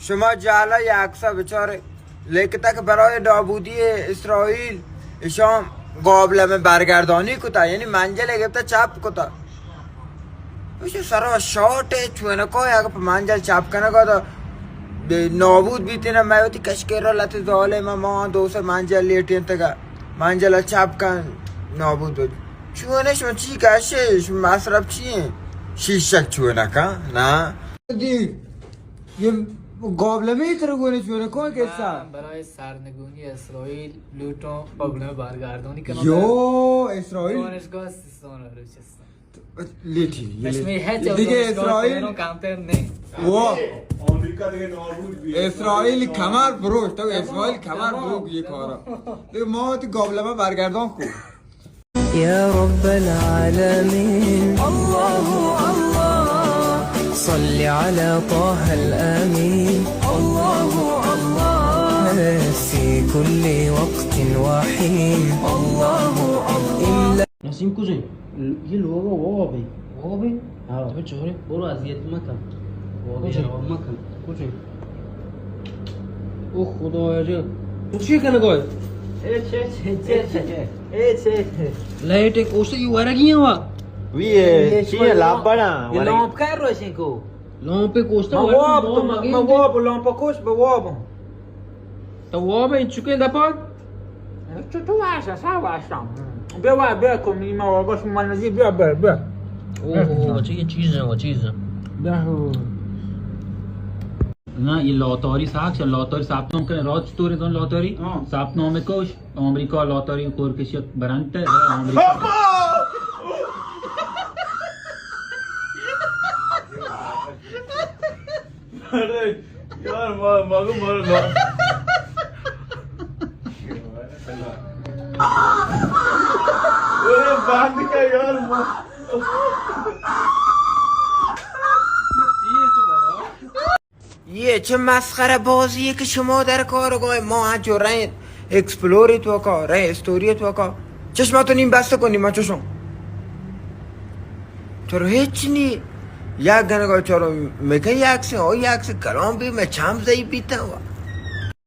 شما جهلا یکسا بچاره لیکتا که برای نابودی اسرائیل شام قابلمه برگردانی کتا یعنی منجل گفته چپ کتا ویشه سرا شاته چونه که اگه پا منجل چپ کنه که نابود بیتینه میوتی کشکر را لط ظالم ما دوست منجل لیتین تگه منجل چپ کن نابود بود چونه شما چی کشه شما مصرف چیه شیشک چونه که نه دی یه قابلمه ای ترگونه چونه که کسا برای سرنگونی اسرائیل لوتو قابلمه برگردانی کنم یو اسرائیل دانشگاه سیستان بلوچستان لیتی دیگه اسرائیل کمتر نه آمریکا دیگه نابود بیه اسرائیل کمر بروش تو اسرائیل کمر برو یه کارا دیگه ما تی قابلمه برگردان کو يا رب العالمين الله الله صل على طه الأمين الله الله في كل وقت وحين الله الله نسیم کجایی؟ یه لوگو وابی وابی؟ تو چهره؟ برو اذیت مکن وابی جواب مکن کجایی؟ او خدایا جو تو چیه کنه گای؟ लाइट एक ओसे यू वरगी हवा ویه چیه لابنا یه لامپ کار روشن کو लॉम पे कोस्ता مواب لامپ کوش به واب तो वो में चुके दपा تو واسه سا واسم بیا کنیم ما باش منزی بیا ओहो ये चीज है वो चीज है ना ये लॉटरी साख या लॉटरी सापनों के रोज स्टोरी दोन लॉटरी सापनों में कोश अमेरिका लॉटरी कोर के शिक बरंट अमेरिका अरे यार मगो मर लो अरे बांध का यार یه چه مسخره بازیه که شما در کارگاه ما هجو رین اکسپلوری تو کا رین استوری تو کا چشماتو نیم بسته کنیم ما چشم چرا هیچ نی یک گنگاه چرا میگه یک سی کلام بی میں چم زی بیتا ہوا